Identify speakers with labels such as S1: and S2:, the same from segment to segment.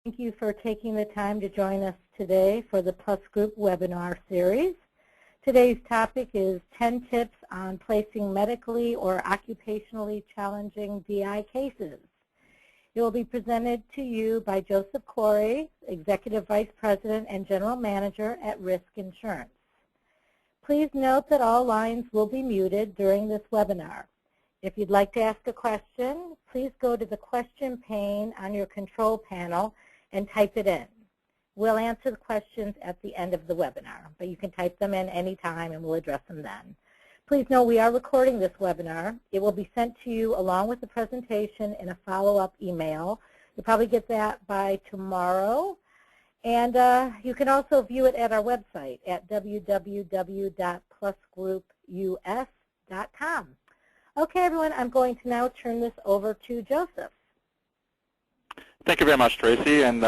S1: Thank you for taking the time to join us today for the Plus Group webinar series. Today's topic is 10 tips on placing medically or occupationally challenging DI cases. It will be presented to you by Joseph Corey, Executive Vice President and General Manager at Risk Insurance. Please note that all lines will be muted during this webinar. If you'd like to ask a question, please go to the question pane on your control panel and type it in. We'll answer the questions at the end of the webinar, but you can type them in anytime and we'll address them then. Please know we are recording this webinar. It will be sent to you along with the presentation in a follow-up email. You'll probably get that by tomorrow. And you can also view it at our website at www.plusgroupus.com. Okay, everyone, I'm going to now turn this over to Joseph.
S2: Thank you very much, Tracy, and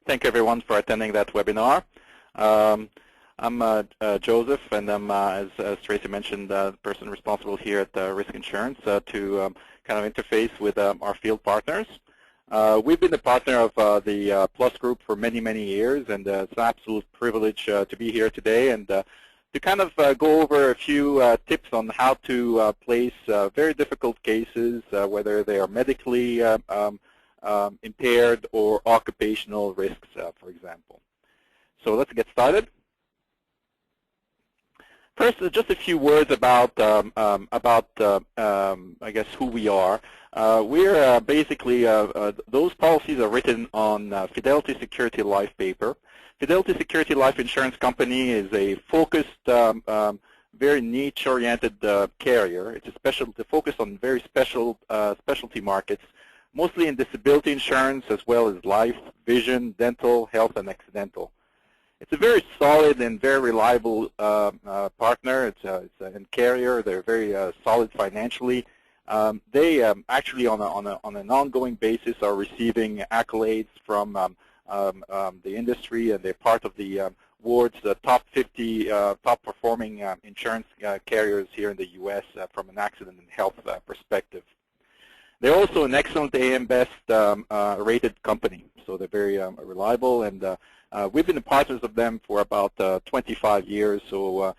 S2: thank everyone for attending that webinar. I'm Joseph, and I'm, as Tracy mentioned, the person responsible here at Risk Insurance to kind of interface with our field partners. We've been a partner of the Plus Group for many, many years, and it's an absolute privilege to be here today and to kind of go over a few tips on how to place very difficult cases, whether they are medically impaired or occupational risks, for example. So let's get started. First, just a few words about I guess, who we are. We're basically, those policies are written on Fidelity Security Life paper. Fidelity Security Life Insurance Company is a focused, very niche-oriented carrier. It's a focus on very specialty markets, mostly in disability insurance as well as life, vision, dental, health, and accidental. It's a very solid and very reliable partner. It's a carrier. They're very solid financially. They actually, on an ongoing basis, are receiving accolades from the industry, and they're part of the world's top 50 top performing insurance carriers here in the U.S. From an accident and health perspective. They're also an excellent AM Best rated company, so they're very reliable, and we've been partners of them for about 25 years, so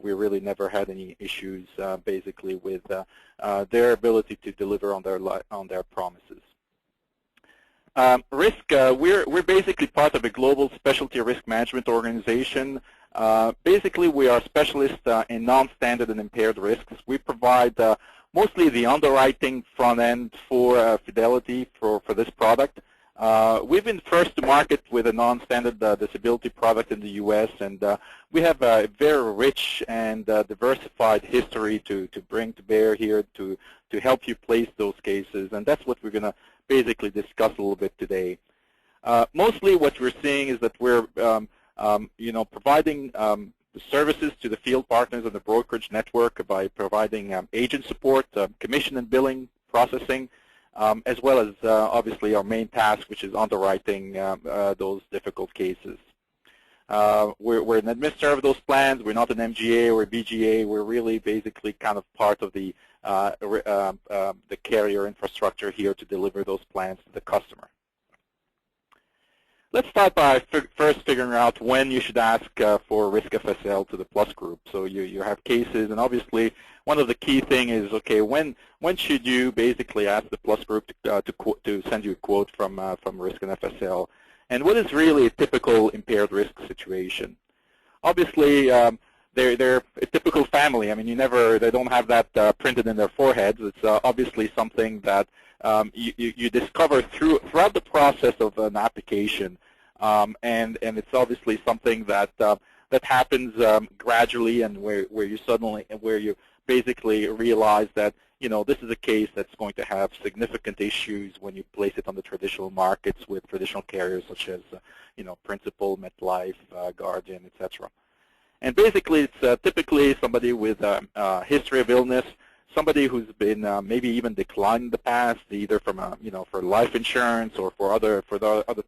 S2: we really never had any issues basically with their ability to deliver on their promises. Risk, we're basically part of a global specialty risk management organization. Basically, we are specialists in non-standard and impaired risks. We provide mostly the underwriting front end for Fidelity for this product. We've been first to market with a non-standard disability product in the U.S., and we have a very rich and diversified history to bring to bear here to help you place those cases, and that's what we're going to basically discuss a little bit today. Mostly what we're seeing is that we're providing the services to the field partners of the brokerage network by providing agent support, commission and billing, processing, as well as obviously our main task, which is underwriting those difficult cases. We're an administrator of those plans. We're not an MGA or a BGA. We're really basically kind of part of the carrier infrastructure here to deliver those plans to the customer. Let's start by first figuring out when you should ask for risk FSL to the Plus Group. So you have cases, and obviously one of the key things is, okay, when should you basically ask the Plus Group to send you a quote from risk and FSL? And what is really a typical impaired risk situation? Obviously, they're a typical family. I mean, they don't have that printed in their foreheads. It's obviously something that you discover throughout the process of an application, and it's obviously something that happens gradually, and where you basically realize that this is a case that's going to have significant issues when you place it on the traditional markets with traditional carriers such as Principal, MetLife, Guardian, etc. And basically, it's typically somebody with a history of illness, somebody who's been maybe even declined in the past, either from for life insurance or for other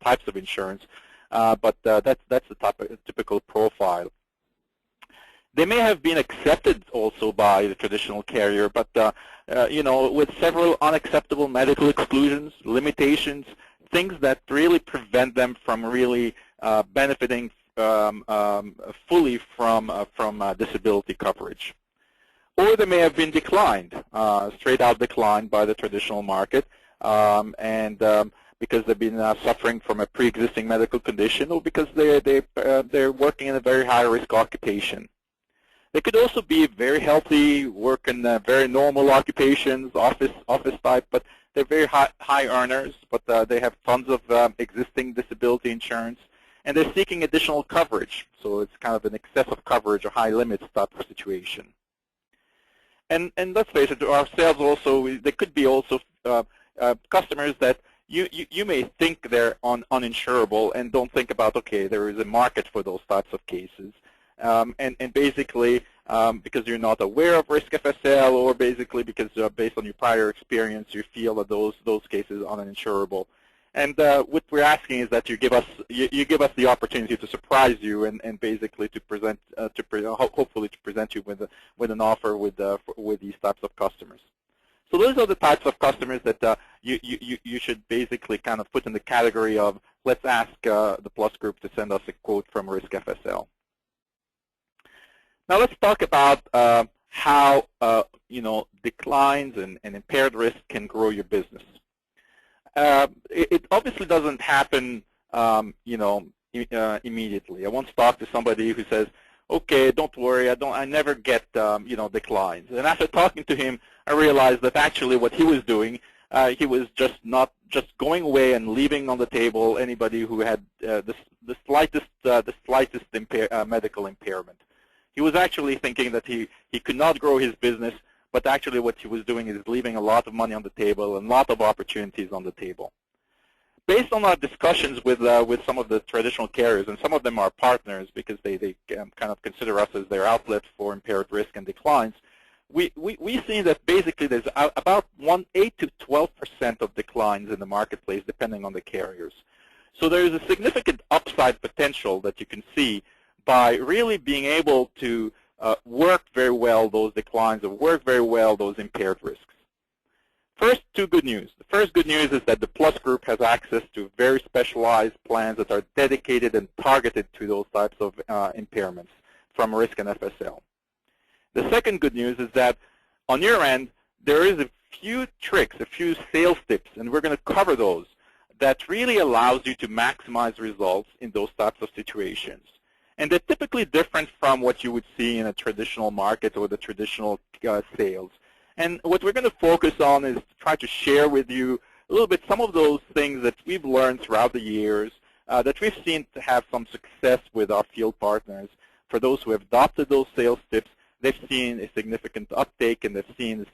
S2: types of insurance. But that's the typical profile. They may have been accepted also by the traditional carrier, but with several unacceptable medical exclusions, limitations, things that really prevent them from really benefiting fully from disability coverage. Or they may have been declined, straight out declined by the traditional market, because they've been suffering from a pre-existing medical condition, or because they're working in a very high-risk occupation. They could also be very healthy, work in very normal occupations, office type, but they're very high earners, but they have tons of existing disability insurance, and they're seeking additional coverage. So it's kind of an excessive coverage or high limits type of situation. And let's face it, ourselves also, they could be also customers that you may think they're uninsurable and don't think about, okay, there is a market for those types of cases. And basically, because you're not aware of risk FSL, or basically because based on your prior experience, you feel that those cases are uninsurable. And what we're asking is that you give us the opportunity to surprise you and basically to present hopefully to present you with an offer with these types of customers. So those are the types of customers that you should basically kind of put in the category of, let's ask the Plus Group to send us a quote from risk FSL. Now let's talk about how declines and impaired risk can grow your business. It obviously doesn't happen, immediately. I once talked to somebody who says, "Okay, don't worry, I never get, declines." And after talking to him, I realized that actually what he was doing, he was just going away and leaving on the table anybody who had the slightest medical impairment. He was actually thinking that he could not grow his business, but actually what he was doing is leaving a lot of money on the table and a lot of opportunities on the table. Based on our discussions with some of the traditional carriers, and some of them are partners because they kind of consider us as their outlet for impaired risk and declines, we see that basically there's about 8 to 12% of declines in the marketplace depending on the carriers. So there is a significant upside potential that you can see by really being able to work very well those declines or work very well those impaired risks. First, two good news. The first good news is that the Plus Group has access to very specialized plans that are dedicated and targeted to those types of impairments from risk and FSL. The second good news is that on your end, there is a few tricks, a few sales tips, and we're going to cover those, that really allows you to maximize results in those types of situations. And they're typically different from what you would see in a traditional market or the traditional sales. And what we're going to focus on is to try to share with you a little bit some of those things that we've learned throughout the years that we've seen to have some success with our field partners. For those who have adopted those sales tips, they've seen a significant uptake, and they've seen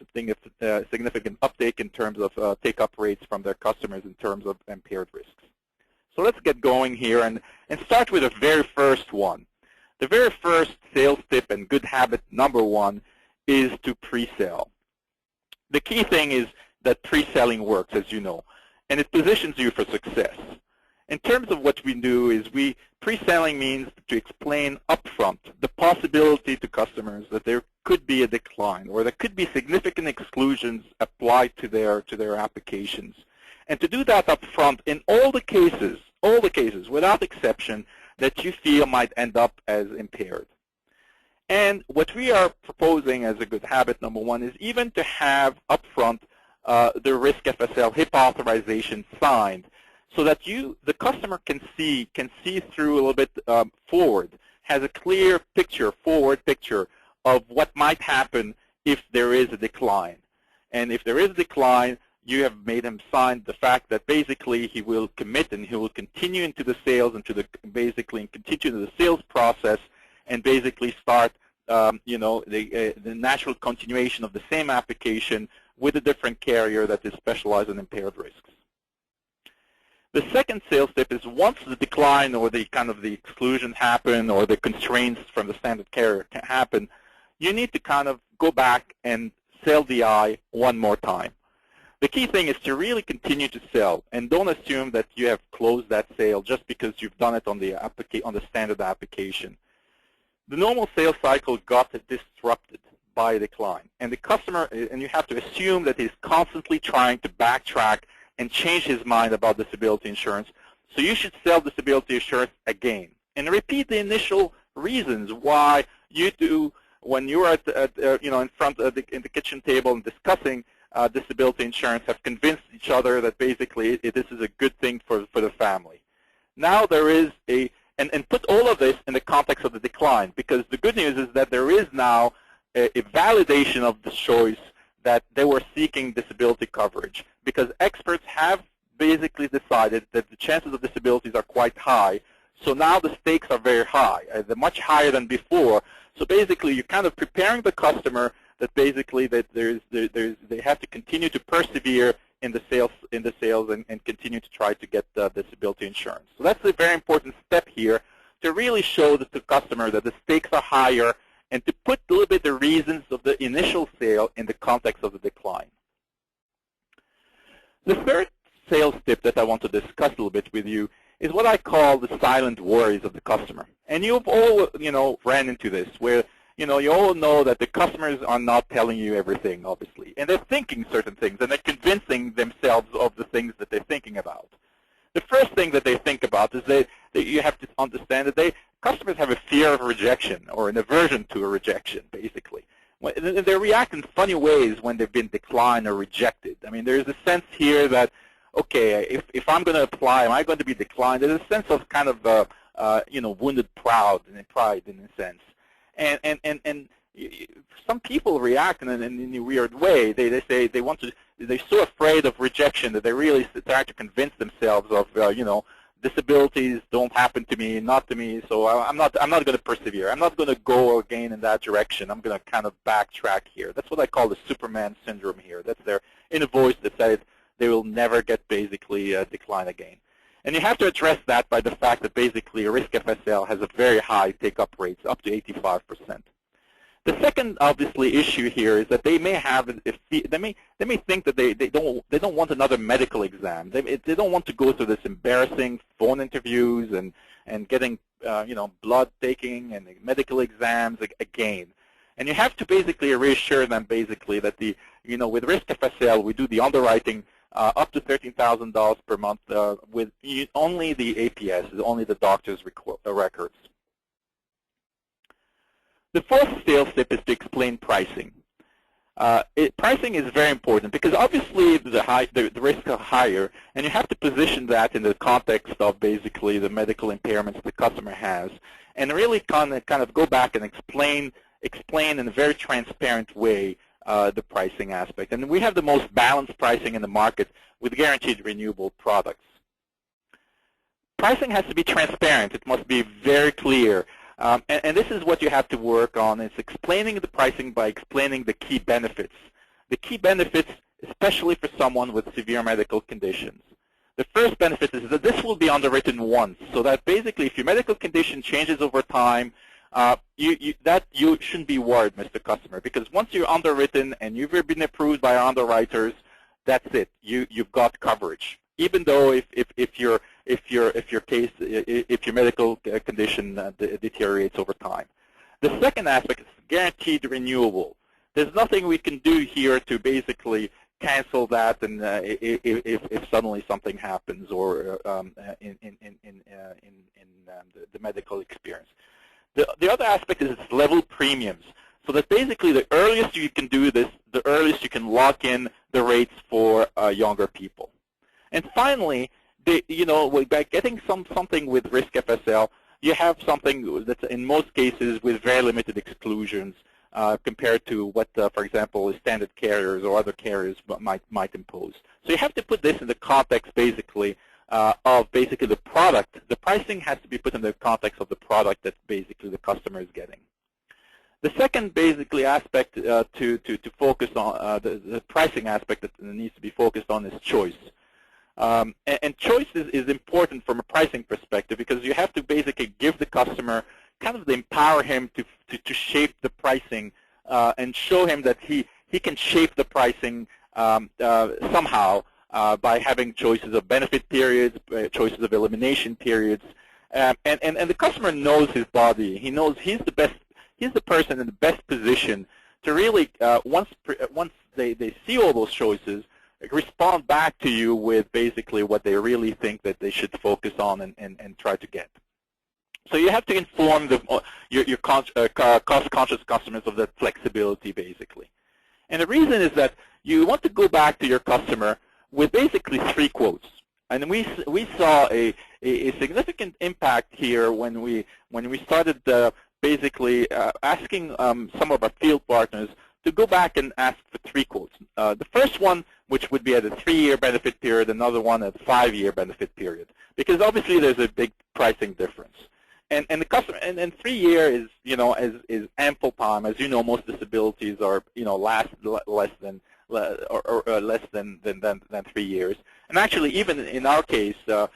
S2: a significant uptake in terms of take-up rates from their customers in terms of impaired risks. So let's get going here and start with the very first one. The very first sales tip and good habit number one is to pre-sell. The key thing is that pre-selling works, as you know, and it positions you for success. In terms of what we do is pre-selling means to explain upfront the possibility to customers that there could be a decline or there could be significant exclusions applied to their applications. And to do that upfront in all the cases, without exception, that you feel might end up as impaired. And what we are proposing as a good habit number one is even to have upfront the risk FSL HIP authorization signed, so that the customer can see through a little bit forward, has a clear picture, forward picture of what might happen if there is a decline. And if there is a decline, you have made him sign the fact that basically he will commit and he will continue into the sales, continue the sales process, and basically start the natural continuation of the same application with a different carrier that is specialized in impaired risks. The second sales tip is once the decline or the exclusion happen or the constraints from the standard carrier happen, you need to kind of go back and sell the eye one more time. The key thing is to really continue to sell, and don't assume that you have closed that sale just because you've done it on the standard application. The normal sales cycle got disrupted by a decline, and the customer, and you have to assume that he's constantly trying to backtrack and change his mind about disability insurance. So you should sell disability insurance again and repeat the initial reasons why you do when you're in front of in the kitchen table and discussing disability insurance, have convinced each other that basically this is a good thing for the family. Now there is and put all of this in the context of the decline, because the good news is that there is now a validation of the choice that they were seeking disability coverage, because experts have basically decided that the chances of disabilities are quite high. So now the stakes are very high. They're much higher than before. So basically, you're kind of preparing the customer that basically that they have to continue to persevere in the sales and continue to try to get disability insurance. So that's a very important step here to really show the customer that the stakes are higher and to put a little bit the reasons of the initial sale in the context of the decline. The third sales tip that I want to discuss a little bit with you is what I call the silent worries of the customer. And you've all, ran into this where, you all know that the customers are not telling you everything, obviously. And they're thinking certain things, and they're convincing themselves of the things that they're thinking about. The first thing that they think about is that you have to understand that customers have a fear of rejection or an aversion to a rejection, basically. They react in funny ways when they've been declined or rejected. I mean, there's a sense here that, okay, if I'm going to apply, am I going to be declined? There's a sense of kind of, wounded pride in a sense. And some people react in a weird way. They say they're so afraid of rejection that they really start to convince themselves of, disabilities don't happen to me, not to me, so I'm not going to persevere. I'm not going to go again in that direction. I'm going to kind of backtrack here. That's what I call the Superman syndrome here. That's their inner voice that says they will never get basically decline again. And you have to address that by the fact that basically risk FSL has a very high take-up rates, up to 85%. The second, obviously, issue here is that they may have, they may think that they don't want another medical exam. They don't want to go through this embarrassing phone interviews and getting blood taking and medical exams again. And you have to basically reassure them basically that with risk FSL we do the underwriting up to $13,000 per month with only the APS, only the doctor's records. The fourth sales tip is to explain pricing. Pricing is very important because obviously the risks are higher, and you have to position that in the context of basically the medical impairments the customer has, and really kind of go back and explain in a very transparent way the pricing aspect. And we have the most balanced pricing in the market with guaranteed renewable products. Pricing has to be transparent. It must be very clear. And this is what you have to work on. It's explaining the pricing by explaining the key benefits. The key benefits, especially for someone with severe medical conditions. The first benefit is that this will be underwritten once, so that basically if your medical condition changes over time, you shouldn't be worried, Mr. Customer, because once you're underwritten and you've been approved by our underwriters, that's it. You've got coverage, even though if your medical condition deteriorates over time. The second aspect is guaranteed renewable. There's nothing we can do here to basically cancel that, and if suddenly something happens or in the medical experience. The other aspect is level premiums, so that basically the earliest you can do this, the earliest you can lock in the rates for younger people. And finally, by getting something with risk FSL, you have something that's in most cases with very limited exclusions compared to what, for example, standard carriers or other carriers might impose. So you have to put this in the context, basically, of basically the product. The pricing has to be put in the context of the product that basically the customer is getting. The second basically aspect to focus on, the pricing aspect that needs to be focused on is choice. And choice is important from a pricing perspective because you have to basically give the customer, kind of empower him to shape the pricing and show him that he can shape the pricing somehow by having choices of benefit periods, choices of elimination periods. And the customer knows his body. He knows he's the person in the best position to really, once they see all those choices, respond back to you with basically what they really think that they should focus on and try to get. So you have to inform your cost-conscious customers of that flexibility, basically. And the reason is that you want to go back to your customer with basically 3 quotes. And we saw a significant impact here when we started basically asking some of our field partners to go back and ask for 3 quotes. The first one, which would be at a 3-year benefit period, another one at a 5-year benefit period, because obviously there's a big pricing difference. And the customer and 3 years is ample time. As you know, most disabilities are last less than 3 years. And actually, even in our case, for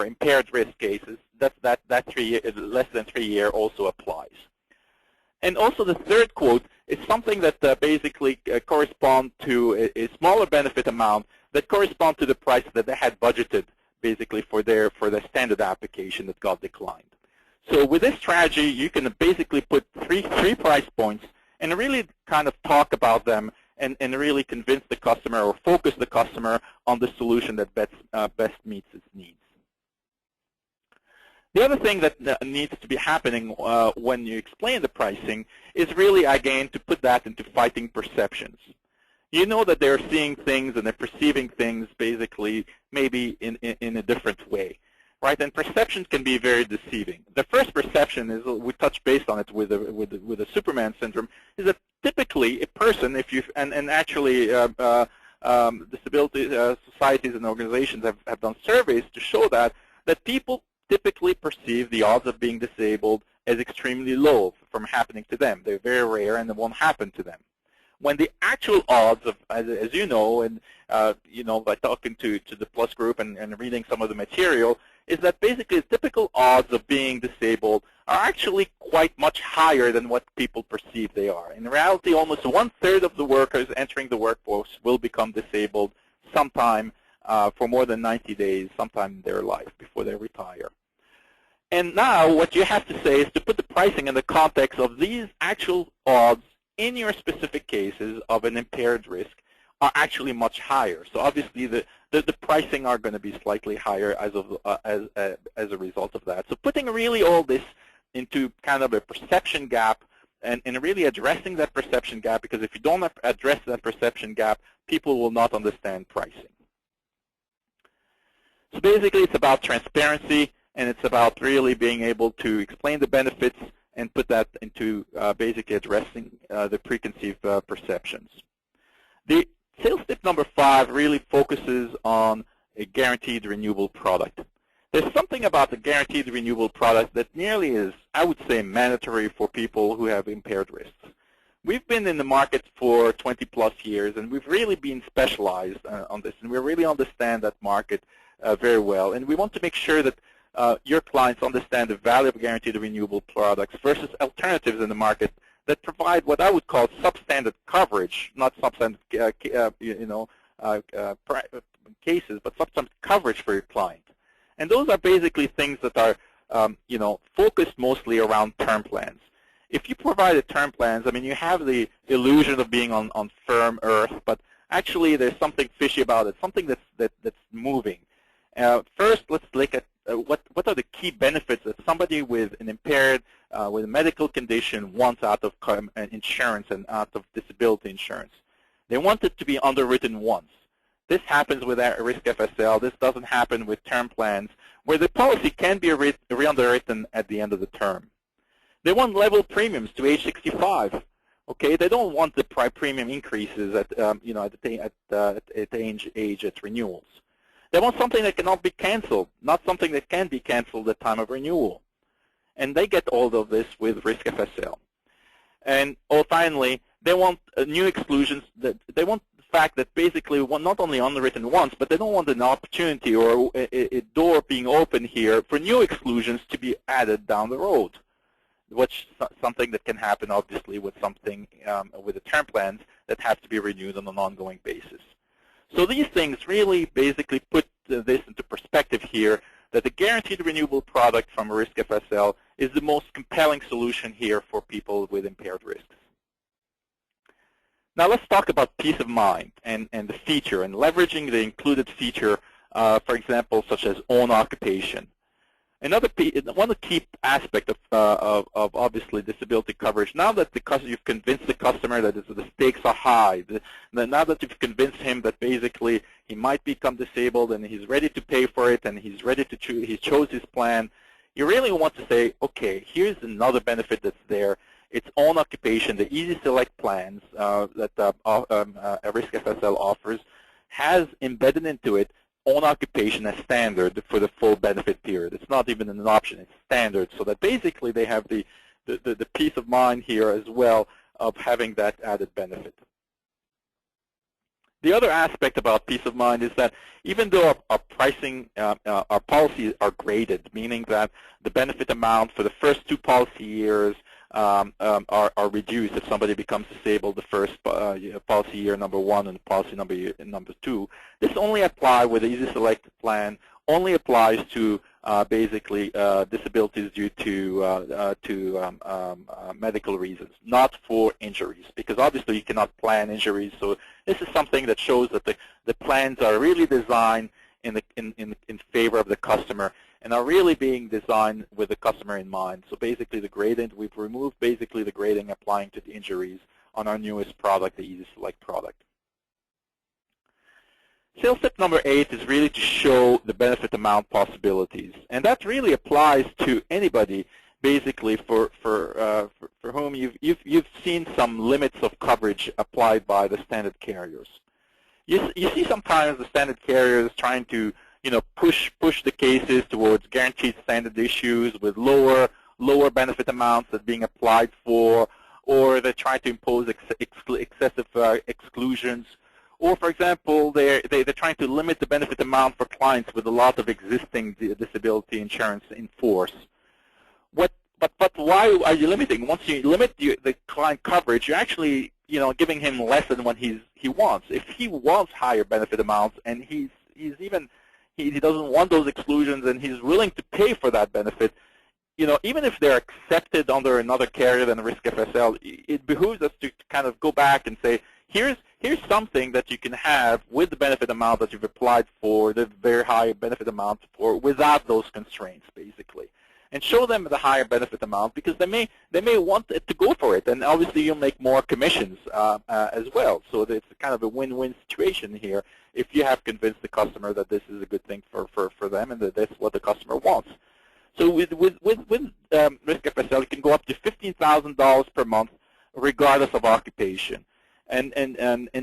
S2: impaired risk cases, that 3 year, less than 3 year also applies. And also the third quote is something that basically corresponds to a smaller benefit amount that corresponds to the price that they had budgeted basically for their standard application that got declined. So with this strategy, you can basically put three price points and really kind of talk about them and really convince the customer or focus the customer on the solution that best meets its needs. The other thing that needs to be happening when you explain the pricing is really, again, to put that into fighting perceptions. You know that they're seeing things and they're perceiving things basically maybe in a different way, right? And perceptions can be very deceiving. The first perception is, we touched base on it with the Superman syndrome, is that typically a person, and actually disability societies and organizations have done surveys to show that people typically perceive the odds of being disabled as extremely low from happening to them. They're very rare and it won't happen to them. When the actual odds of, as you know, and by talking to the Plus group and reading some of the material, is that basically the typical odds of being disabled are actually quite much higher than what people perceive they are. In reality, almost 1/3 of the workers entering the workforce will become disabled sometime for more than 90 days, sometime in their life before they retire. And now what you have to say is to put the pricing in the context of these actual odds in your specific cases of an impaired risk are actually much higher. So obviously the pricing are going to be slightly higher as a result of that. So putting really all this into kind of a perception gap and really addressing that perception gap, because if you don't address that perception gap, people will not understand pricing. So basically it's about transparency, and it's about really being able to explain the benefits and put that into basically addressing the preconceived perceptions. The sales tip number 5 really focuses on a guaranteed renewable product. There's something about the guaranteed renewable product that nearly is, I would say, mandatory for people who have impaired risks. We've been in the market for 20+ years, and we've really been specialized on this, and we really understand that market very well. And we want to make sure that your clients understand the value of guaranteed renewable products versus alternatives in the market that provide what I would call substandard coverage, not substandard cases, but substandard coverage for your client. And those are basically things that are focused mostly around term plans. If you provide term plans, I mean, you have the illusion of being on firm earth, but actually there's something fishy about it, something that's moving. First, let's look at what are the key benefits that somebody with an impaired, with a medical condition wants out of insurance and out of disability insurance. They want it to be underwritten once. This happens with risk FSL. This doesn't happen with term plans, where the policy can be re-underwritten at the end of the term. They want level premiums to age 65. Okay, they don't want the premium increases at age at renewals. They want something that cannot be canceled, not something that can be canceled at time of renewal. And they get all of this with risk FSL. And finally, they want new exclusions. They want the fact that basically not only underwritten once, but they don't want an opportunity or a door being open here for new exclusions to be added down the road, which is something that can happen obviously with something with the term plans that have to be renewed on an ongoing basis. So these things really basically put this into perspective here, that the guaranteed renewable product from risk FSL is the most compelling solution here for people with impaired risks. Now let's talk about peace of mind and the feature and leveraging the included feature, for example, such as own occupation. One of the key aspects of obviously disability coverage, now that you've convinced the customer that the stakes are high, now that you've convinced him that basically he might become disabled and he's ready to pay for it and he's ready to choose, he chose his plan, you really want to say, okay, here's another benefit that's there. It's own occupation. The easy select plans that Risk FSL offers has embedded into it own occupation as standard for the full benefit period. It's not even an option, it's standard, so that basically they have the peace of mind here as well of having that added benefit. The other aspect about peace of mind is that even though our pricing, our policies are graded, meaning that the benefit amount for the first 2 policy years are reduced if somebody becomes disabled the first policy year number 1 and policy number 2. This only applies with the Easy Select plan, only applies to basically disabilities due to medical reasons, not for injuries, because obviously you cannot plan injuries. So this is something that shows that the plans are really designed in favor of the customer and are really being designed with the customer in mind. So basically the gradient, we've removed basically the grading applying to the injuries on our newest product, the Easy Select product. Sales tip number 8 is really to show the benefit amount possibilities. And that really applies to anybody basically for whom you've seen some limits of coverage applied by the standard carriers. You see sometimes the standard carriers trying to push the cases towards guaranteed standard issues with lower benefit amounts that are being applied for, or they try to impose excessive exclusions, or for example they're trying to limit the benefit amount for clients with a lot of existing disability insurance in force. But why are you limiting? Once you limit the client coverage, you're actually giving him less than what he wants. If he wants higher benefit amounts and he doesn't want those exclusions and he's willing to pay for that benefit, even if they're accepted under another carrier than Risk FSL, it behooves us to kind of go back and say, here's something that you can have with the benefit amount that you've applied for, the very high benefit amount for, without those constraints, basically. And show them the higher benefit amount because they may want it to go for it, and obviously you'll make more commissions as well. So it's kind of a win-win situation here if you have convinced the customer that this is a good thing for them and that that's what the customer wants. So with Risk FSL, you can go up to $15,000 per month regardless of occupation. And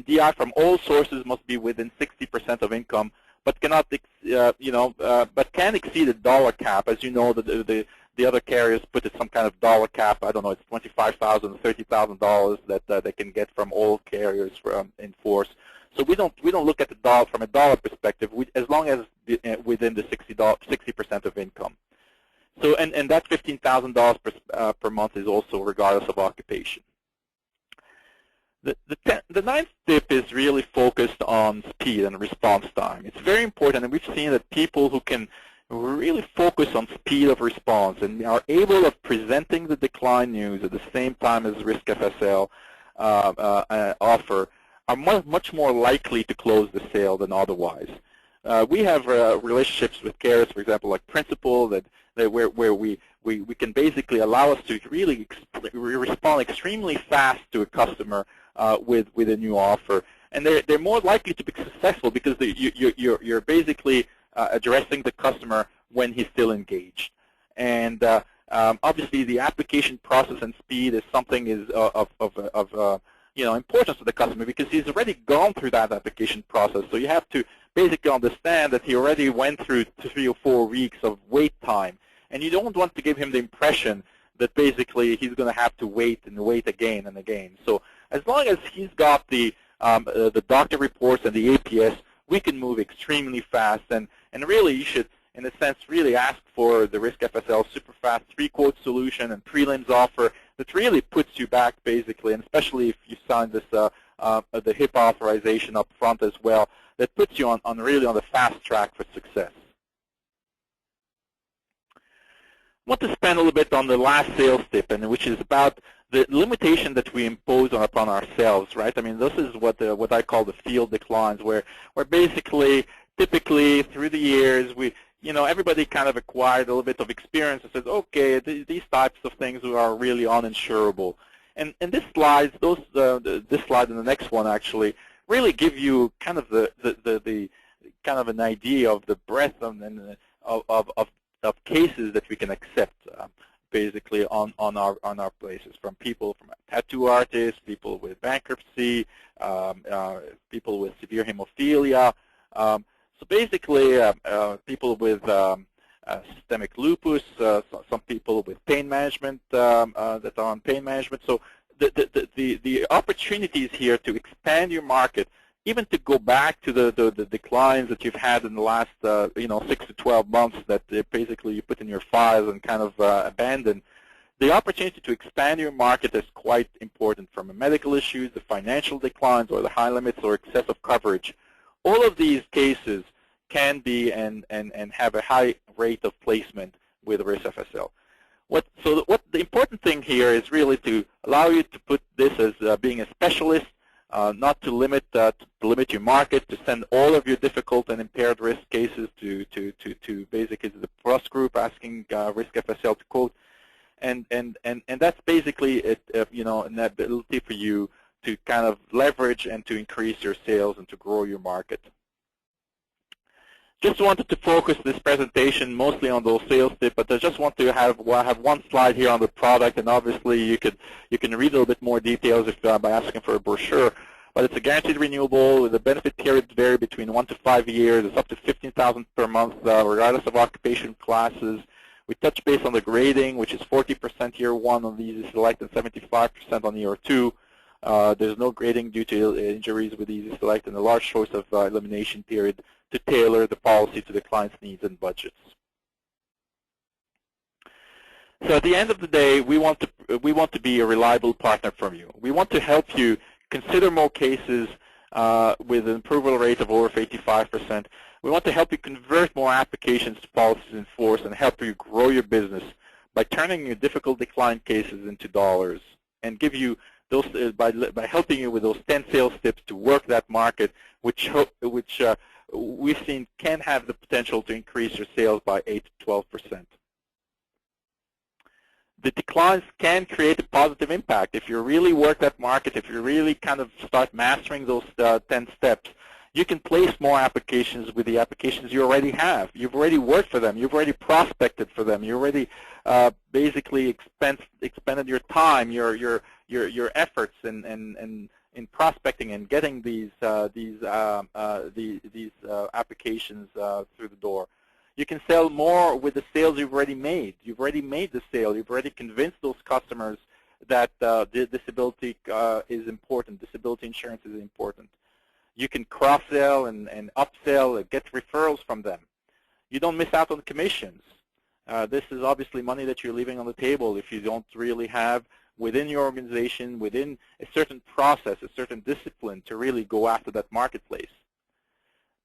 S2: DI from all sources must be within 60% of income, but cannot, but can exceed a dollar cap. As you know, the other carriers put some kind of dollar cap. I don't know, it's $25,000, $30,000 that they can get from all carriers in force. So we don't look at the dollar from a dollar perspective, as long as within the 60% of income. So and that $15,000 per month is also regardless of occupation. The ninth tip is really focused on speed and response time. It's very important, and we've seen that people who can really focus on speed of response and are able of presenting the decline news at the same time as Risk FSL offer are much more likely to close the sale than otherwise. We have relationships with carriers, for example, like Presell, where we can basically allow us to really respond extremely fast to a customer with a new offer, and they're more likely to be successful because you're basically addressing the customer when he's still engaged. And obviously, the application process and speed is something of importance to the customer because he's already gone through that application process. So you have to basically understand that he already went through 3 or 4 weeks of wait time, and you don't want to give him the impression that basically he's going to have to wait and wait again and again. So as long as he's got the doctor reports and the APS, we can move extremely fast. And really, you should, in a sense, really ask for the Risk FSL super fast 3-quote solution and prelims offer that really puts you back, basically, and especially if you sign this the HIPAA authorization up front as well, that puts you on really on the fast track for success. I want to spend a little bit on the last sales tip, and which is about the limitation that we impose upon ourselves, right? I mean, this is what I call the field declines, where basically, typically through the years, everybody kind of acquired a little bit of experience and says, okay, these types of things are really uninsurable. And this slide, this slide and the next one actually really give you kind of the kind of an idea of the breadth of cases that we can accept. Basically on our places, from people from tattoo artists, people with bankruptcy, people with severe hemophilia. So basically, people with systemic lupus, some people with pain management that are on pain management. So the opportunities here to expand your market, even to go back to the declines that you've had in the last 6 to 12 months that basically you put in your files and kind of abandon, the opportunity to expand your market is quite important, from the medical issues, the financial declines, or the high limits or excessive coverage. All of these cases can be and have a high rate of placement with risk FSL. So the important thing here is really to allow you to put this as being a specialist, not to limit your market, to send all of your difficult and impaired risk cases to basically the plus group asking risk FSL to quote, and that's basically an ability for you to kind of leverage and to increase your sales and to grow your market. Just wanted to focus this presentation mostly on those sales tips, but I just want to have one slide here on the product, and obviously you can read a little bit more details if by asking for a brochure. But it's a guaranteed renewable. The benefit periods vary between 1 to 5 years. It's up to $15,000 per month, regardless of occupation classes. We touch base on the grading, which is 40% year 1 on the Easy Select and 75% on year 2. There's no grading due to injuries with Easy Select, and a large choice of elimination period to tailor the policy to the client's needs and budgets. So at the end of the day, we want to be a reliable partner from you. We want to help you consider more cases with an approval rate of over 85%. We want to help you convert more applications to policies in force and help you grow your business by turning your difficult decline cases into dollars, and give you those by helping you with those 10 sales tips to work that market, which we've seen can have the potential to increase your sales by 8 to 12%. The declines can create a positive impact. If you really work that market, if you really kind of start mastering those 10 steps, you can place more applications with the applications you already have. You've already worked for them. You've already prospected for them. You already basically expended your time, your efforts in prospecting and getting these applications through the door. You can sell more with the sales you've already made. You've already made the sale. You've already convinced those customers that disability is important. Disability insurance is important. You can cross-sell and upsell, get referrals from them. You don't miss out on commissions. This is obviously money that you're leaving on the table if you don't really have within your organization, within a certain process, a certain discipline to really go after that marketplace.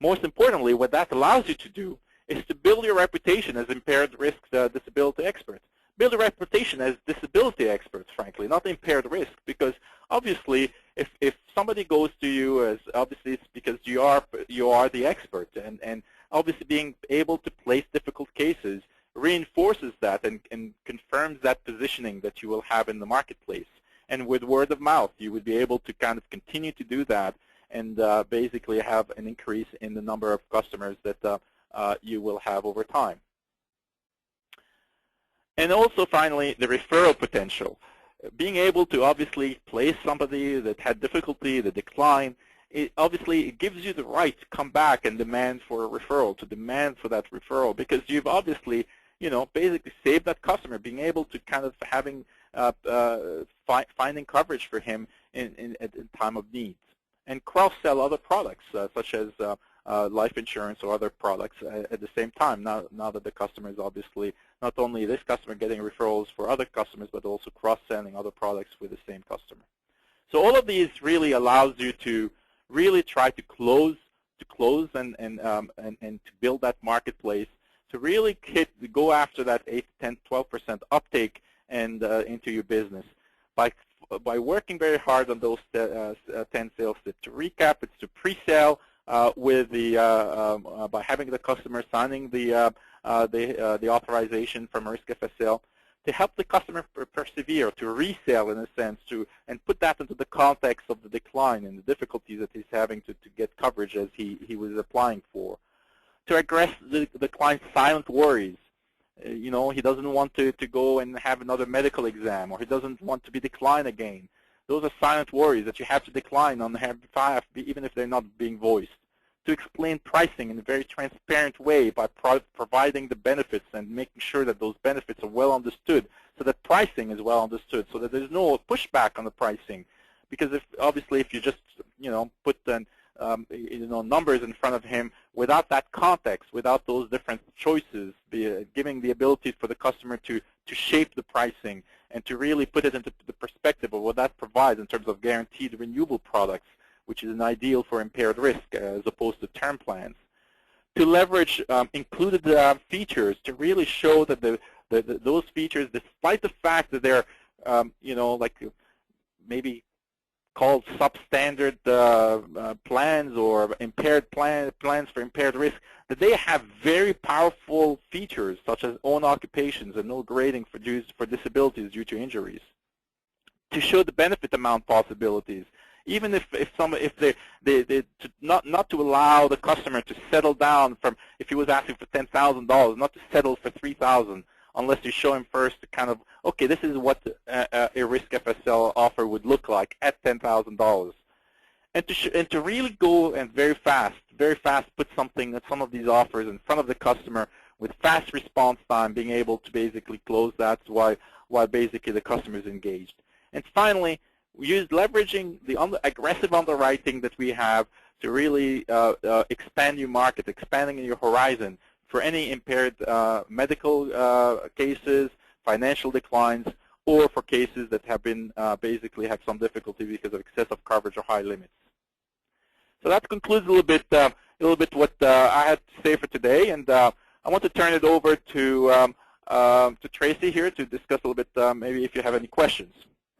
S2: Most importantly, what that allows you to do is to build your reputation as impaired risk disability experts. Build a reputation as disability experts, frankly, not impaired risk, because obviously if somebody goes to you, as obviously it's because you are the expert, and obviously being able to place difficult cases reinforces that and confirms that positioning that you will have in the marketplace. And with word of mouth, you would be able to kind of continue to do that and basically have an increase in the number of customers that you will have over time. And also, finally, the referral potential. Being able to obviously place somebody that had difficulty, the decline, it gives you the right to come back and demand for a referral, to demand for that referral, because you've obviously, basically saved that customer, being able to kind of having, finding coverage for him in time of need. And cross-sell other products, such as life insurance or other products at the same time, now that the customer is obviously not only this customer getting referrals for other customers, but also cross-selling other products with the same customer. So all of these really allows you to really try to close and to build that marketplace, to really go after that 8, 10, 12% uptake and into your business by working very hard on those 10 sales tips. To recap, it's to pre-sale with by having the customer signing the authorization from a risk FSL, to help the customer persevere, to resell in a sense, and put that into the context of the decline and the difficulties that he's having to get coverage as he was applying for. To address the client's silent worries. You know, he doesn't want to go and have another medical exam, or he doesn't want to be declined again. Those are silent worries that you have to decline on behalf, even if they're not being voiced. To explain pricing in a very transparent way by providing the benefits and making sure that those benefits are well understood, so that pricing is well understood, so that there's no pushback on the pricing. Because obviously if you just put the numbers in front of him without that context, without those different choices, giving the ability for the customer to shape the pricing and to really put it into the perspective of what that provides in terms of guaranteed renewable products, which is an ideal for impaired risk as opposed to term plans. To leverage included features to really show that those features, despite the fact that they're, like maybe called substandard plans or impaired plans for impaired risk, that they have very powerful features such as own occupations and no grading for disabilities due to injuries. To show the benefit amount possibilities, even if not to allow the customer to settle down from, if he was asking for $10,000, not to settle for $3,000 unless you show him first to kind of, okay, this is what a risk FSL offer would look like at $10,000. And to really go and very fast put some of these offers in front of the customer with fast response time, being able to basically close that while basically the customer is engaged. And finally, we use leveraging the aggressive underwriting that we have to really expand your market, expanding your horizon for any impaired medical cases, financial declines, or for cases that have been basically have some difficulty because of excessive coverage or high limits. So that concludes a little bit what I had to say for today, and I want to turn it over to Tracy here to discuss a little bit, maybe if you have any questions.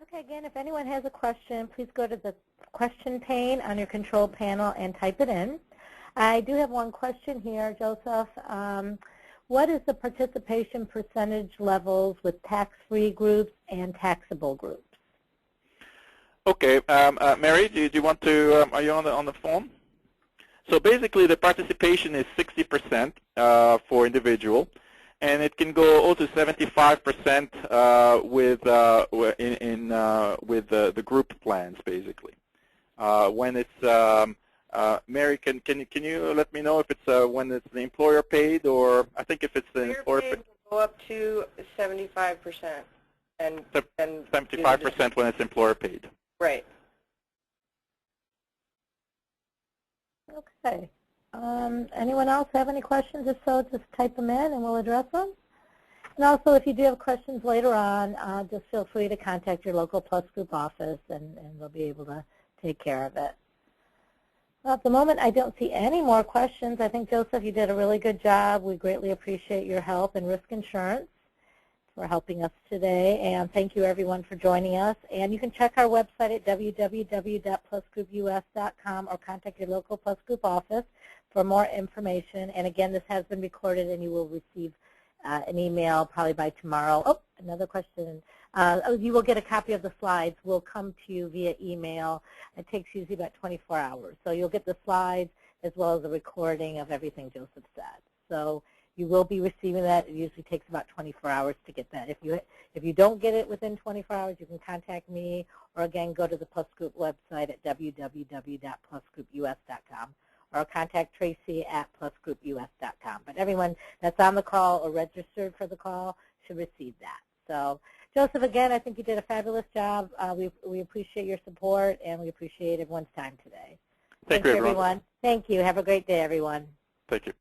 S1: Okay, again, if anyone has a question, please go to the question pane on your control panel and type it in. I do have one question here, Joseph. What is the participation percentage levels with tax-free groups and taxable groups?
S2: Okay, Mary, do you want to? Are you on the phone? So basically, the participation is 60% for individual, and it can go to 75% with the group plans, basically. When it's Mary, can you let me know if it's when it's the employer paid, or I think if it's the employer paid,
S3: will go up to 75%, and
S2: 75% when it's employer paid.
S3: Right.
S1: Okay. Anyone else have any questions? If so, just type them in and we'll address them. And also, if you do have questions later on, just feel free to contact your local Plus Group office, and they'll be able to take care of it. Well, at the moment, I don't see any more questions. I think, Joseph, you did a really good job. We greatly appreciate your help in risk insurance for helping us today. And thank you, everyone, for joining us. And you can check our website at www.plusgroupus.com or contact your local Plus Group office for more information. And again, this has been recorded, and you will receive an email probably by tomorrow. Oh, another question. You will get a copy of the slides. Will come to you via email. It takes usually about 24 hours. So you'll get the slides as well as a recording of everything Joseph said. So you will be receiving that. It usually takes about 24 hours to get that. If you don't get it within 24 hours, you can contact me, or again, go to the Plus Group website at www.plusgroupus.com. or contact Tracy at plusgroupus.com. But everyone that's on the call or registered for the call should receive that. So, Joseph, again, I think you did a fabulous job. We appreciate your support, and we appreciate everyone's time today.
S2: Thank you, everyone.
S1: Thank you. Have a great day, everyone.
S2: Thank you.